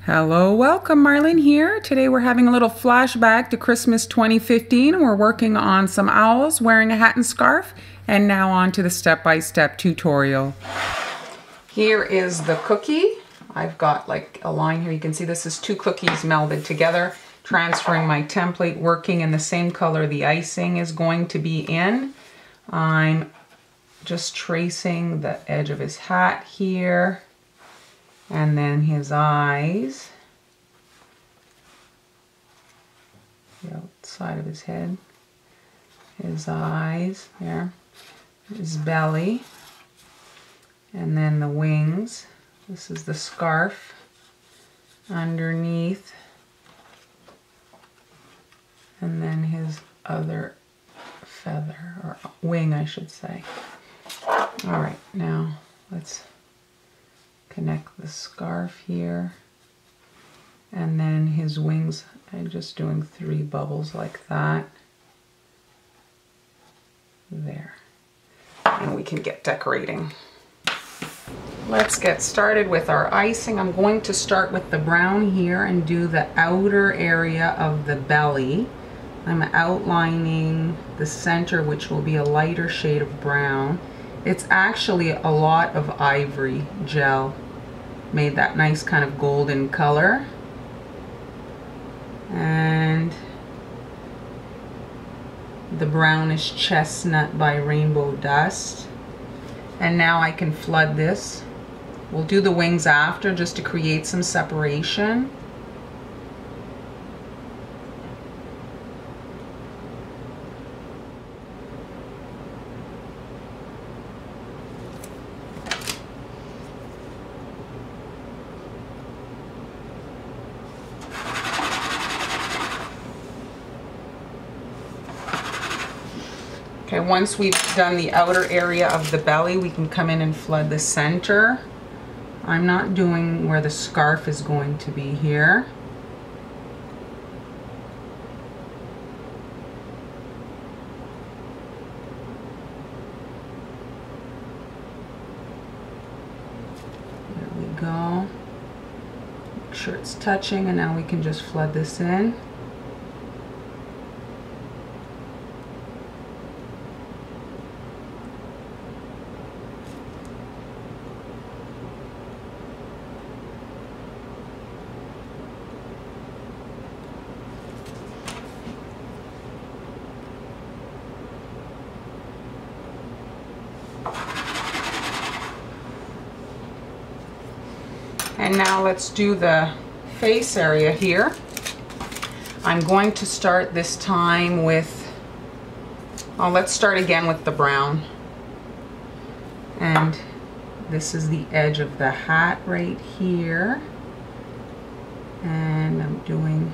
Hello, welcome, Marlene here. Today we're having a little flashback to Christmas 2015. We're working on some owls wearing a hat and scarf, and now on to the step-by-step tutorial. Here is the cookie. I've got like a line here. You can see this is two cookies melded together, transferring my template, working in the same color the icing is going to be in. I'm just tracing the edge of his hat here. And then his eyes, the outside of his head, his eyes there, his belly, and then the wings. This is the scarf underneath, and then his other feather, or wing I should say. All right, now let's connect the scarf here, and then his wings. I'm just doing 3 bubbles like that. There. And we can get decorating. Let's get started with our icing. I'm going to start with the brown here and do the outer area of the belly. I'm outlining the center, which will be a lighter shade of brown. It's actually a lot of ivory gel. Made that nice kind of golden color. And the brownish chestnut by Rainbow Dust. And now I can flood this. We'll do the wings after just to create some separation. Okay, once we've done the outer area of the belly, we can come in and flood the center. I'm not doing where the scarf is going to be here. There we go. Make sure it's touching, and now we can just flood this in. And now let's do the face area here. I'm going to start this time with, oh, let's start again with the brown. And this is the edge of the hat right here. And I'm doing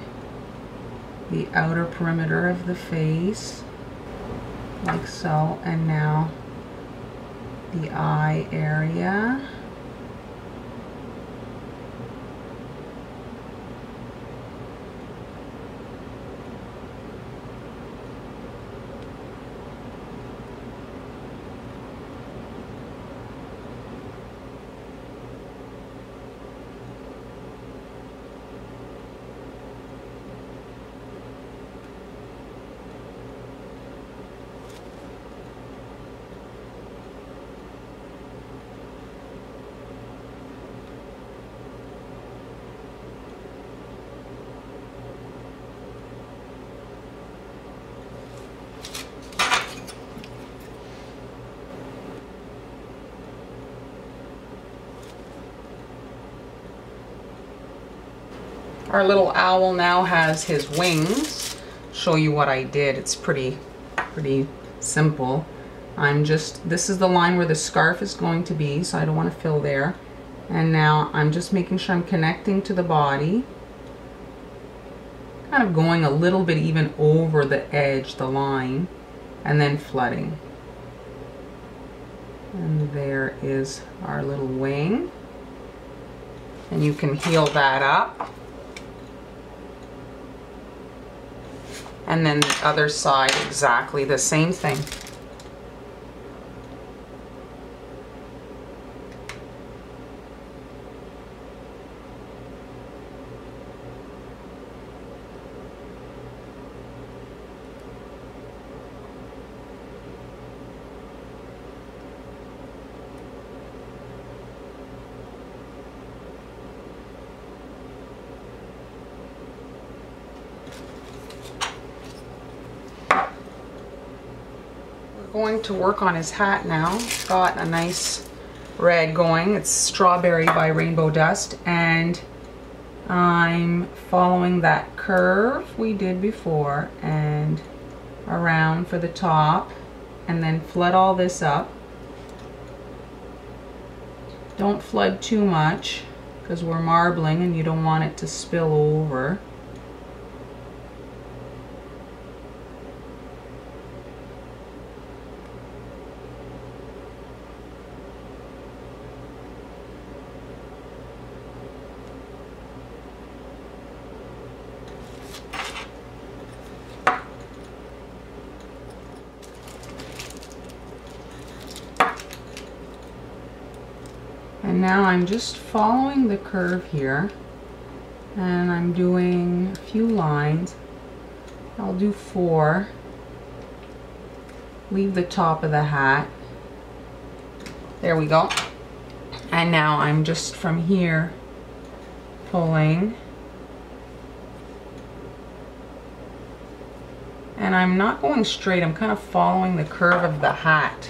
the outer perimeter of the face, like so. And now the eye area. Our little owl now has his wings. Show you what I did. It's pretty simple. This is the line where the scarf is going to be, so I don't want to fill there. And now I'm just making sure I'm connecting to the body. Kind of going a little bit even over the edge, the line, and then flooding. And there is our little wing. And you can heel that up. And then the other side, exactly the same thing. We're going to work on his hat now. It's got a nice red going. It's Strawberry by Rainbow Dust, and I'm following that curve we did before and around for the top, and then flood all this up. Don't flood too much because we're marbling and you don't want it to spill over. And now I'm just following the curve here, and I'm doing a few lines. I'll do 4. Leave the top of the hat. There we go. And now I'm just from here pulling. And I'm not going straight, I'm kind of following the curve of the hat.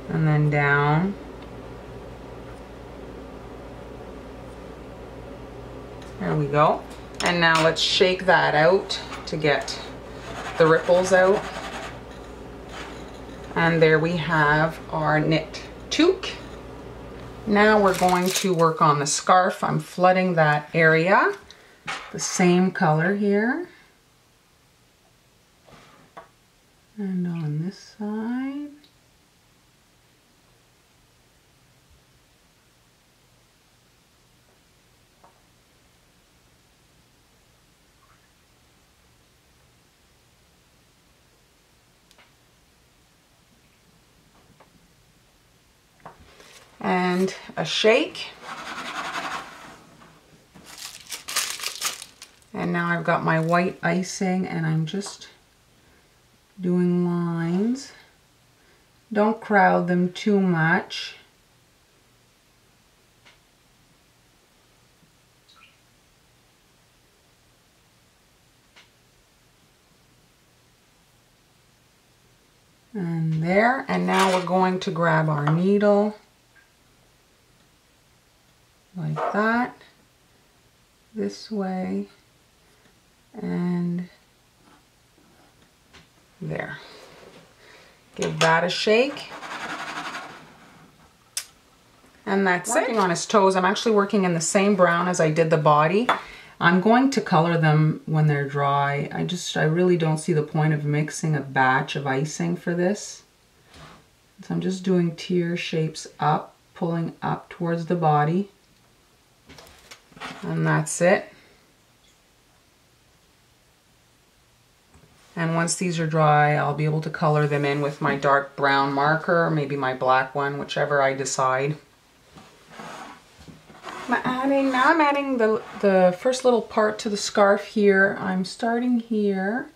And then down. There we go. And now let's shake that out to get the ripples out. And there we have our knit toque. Now we're going to work on the scarf. I'm flooding that area, the same color here. And on this side. And a shake. And now I've got my white icing and I'm just doing lines. Don't crowd them too much. And there, and now we're going to grab our needle like that, this way, and there. Give that a shake. And that's it. Working on his toes, I'm actually working in the same brown as I did the body. I'm going to color them when they're dry. I really don't see the point of mixing a batch of icing for this. So I'm just doing tear shapes up, pulling up towards the body. And that's it. And once these are dry, I'll be able to color them in with my dark brown marker, or maybe my black one, whichever I decide. Now I'm adding the first little part to the scarf here. I'm starting here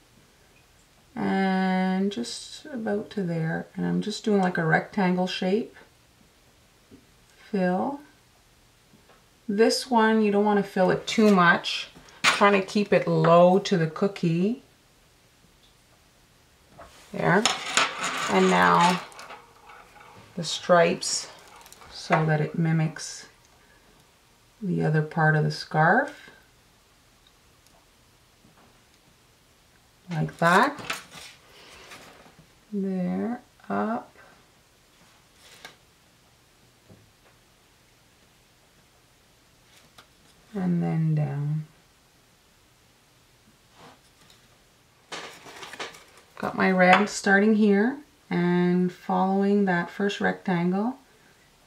and just about to there. And I'm just doing like a rectangle shape. Fill. This one, you don't want to fill it too much. I'm trying to keep it low to the cookie. There. And now the stripes so that it mimics the other part of the scarf. Like that. There, up. And then down. Got my red starting here and following that first rectangle,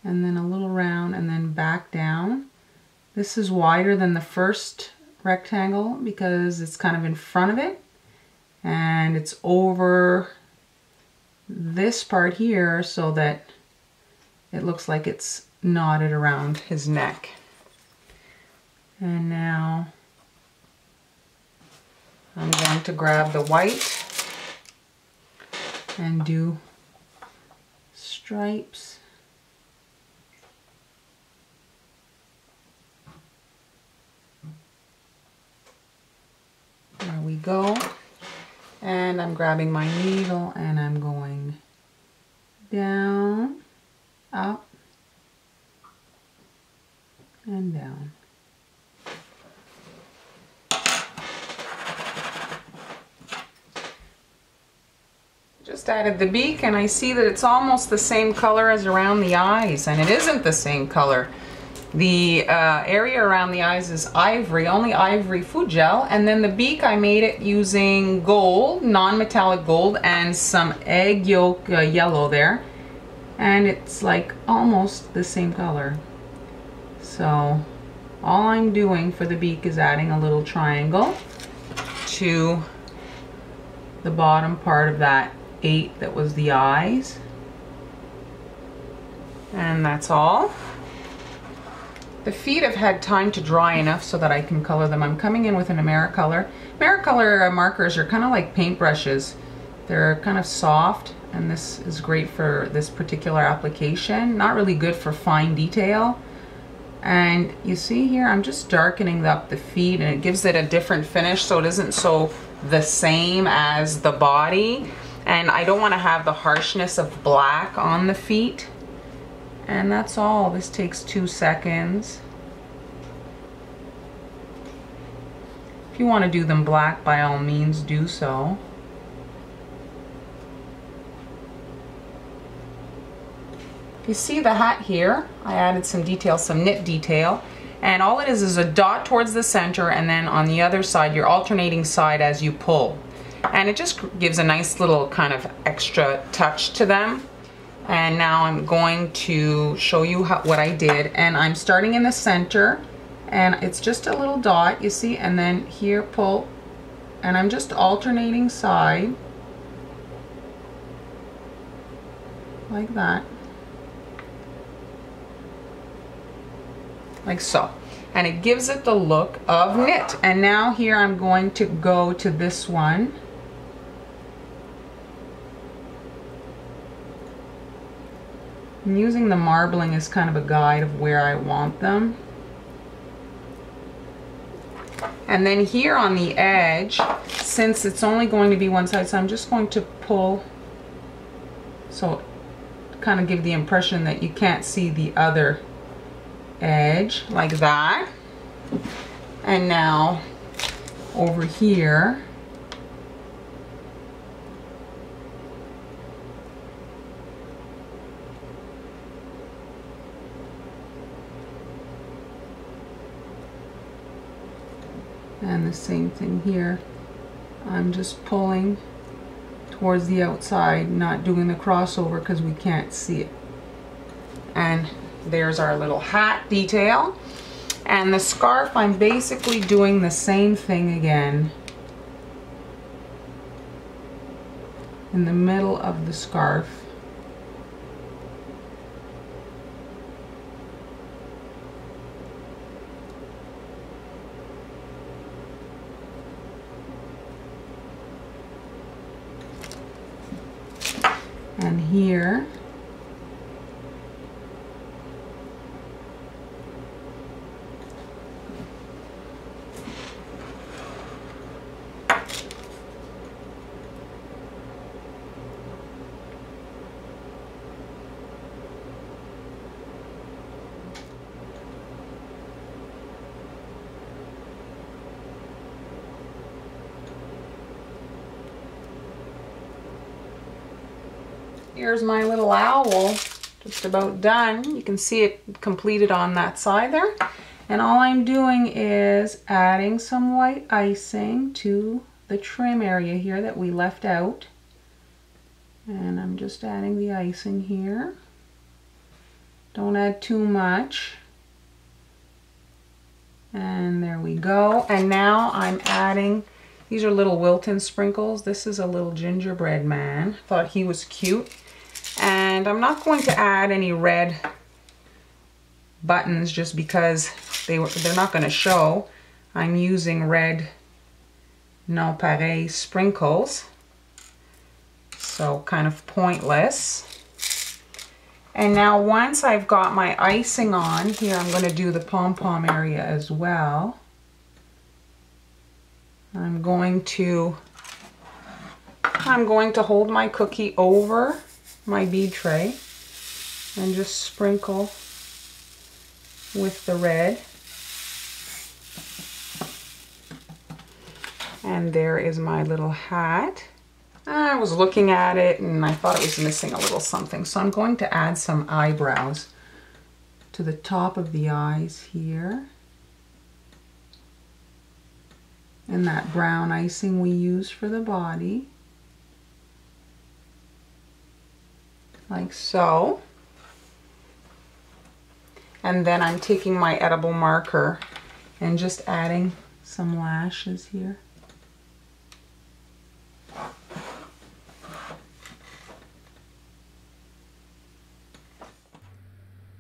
and then a little round and then back down. This is wider than the first rectangle because it's kind of in front of it, and it's over this part here so that it looks like it's knotted around his neck. And now I'm going to grab the white and do stripes. go. And I'm grabbing my needle and I'm going down, up, and down. Just added the beak and I see that it's almost the same color as around the eyes, and it isn't the same color. The area around the eyes is ivory, only ivory food gel, and then the beak I made it using gold, non-metallic gold, and some egg yolk yellow there, and it's like almost the same color. So all I'm doing for the beak is adding a little triangle to the bottom part of that 8 that was the eyes, and that's all. The feet have had time to dry enough so that I can color them. I'm coming in with an Americolor. Americolor markers are kind of like paintbrushes. They're kind of soft, and this is great for this particular application. Not really good for fine detail. And you see here, I'm just darkening up the feet, and it gives it a different finish so it isn't so the same as the body. And I don't want to have the harshness of black on the feet. And that's all. This takes 2 seconds. If you want to do them black, by all means do so. If you see the hat here, I added some detail, some knit detail. And all it is a dot towards the center, and then on the other side, you're alternating side as you pull. And it just gives a nice little kind of extra touch to them. And now I'm going to show you what I did. And I'm starting in the center, and it's just a little dot, you see, and then here pull, and I'm just alternating side like that, like so, and it gives it the look of knit. And now here I'm going to go to this one. I'm using the marbling as kind of a guide of where I want them. And then here on the edge, since it's only going to be one side, so I'm just going to pull, so kind of give the impression that you can't see the other edge, like that. And now over here, and the same thing here. I'm just pulling towards the outside, not doing the crossover because we can't see it. And there's our little hat detail. And the scarf, I'm basically doing the same thing again. In the middle of the scarf. And here, here's my little owl, just about done. You can see it completed on that side there. And all I'm doing is adding some white icing to the trim area here that we left out. And I'm just adding the icing here. Don't add too much. And there we go. And now I'm adding, these are little Wilton sprinkles. This is a little gingerbread man. Thought he was cute. And I'm not going to add any red buttons just because they're not going to show. I'm using red nonpareil sprinkles, so kind of pointless. And now once I've got my icing on here, I'm going to do the pom-pom area as well. I'm going to hold my cookie over my bead tray and just sprinkle with the red. And there is my little hat. I was looking at it and I thought it was missing a little something. So I'm going to add some eyebrows to the top of the eyes here. And that brown icing we use for the body. Like so. And then I'm taking my edible marker and just adding some lashes here.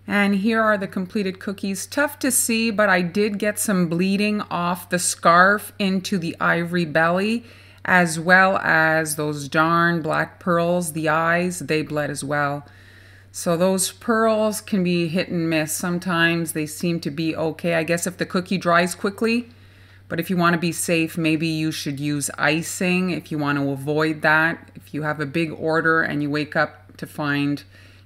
And here are the completed cookies. Tough to see, but I did get some bleeding off the scarf into the ivory belly, as well as those darn black pearls, the eyes, they bled as well. So those pearls can be hit and miss. Sometimes they seem to be okay, I guess, if the cookie dries quickly. But if you want to be safe, maybe you should use icing if you want to avoid that. If you have a big order and you wake up to find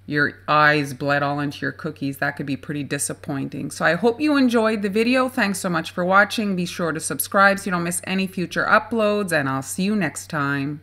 your eyes bled all into your cookies, that could be pretty disappointing. So I hope you enjoyed the video. Thanks so much for watching. Be sure to subscribe so you don't miss any future uploads, and I'll see you next time.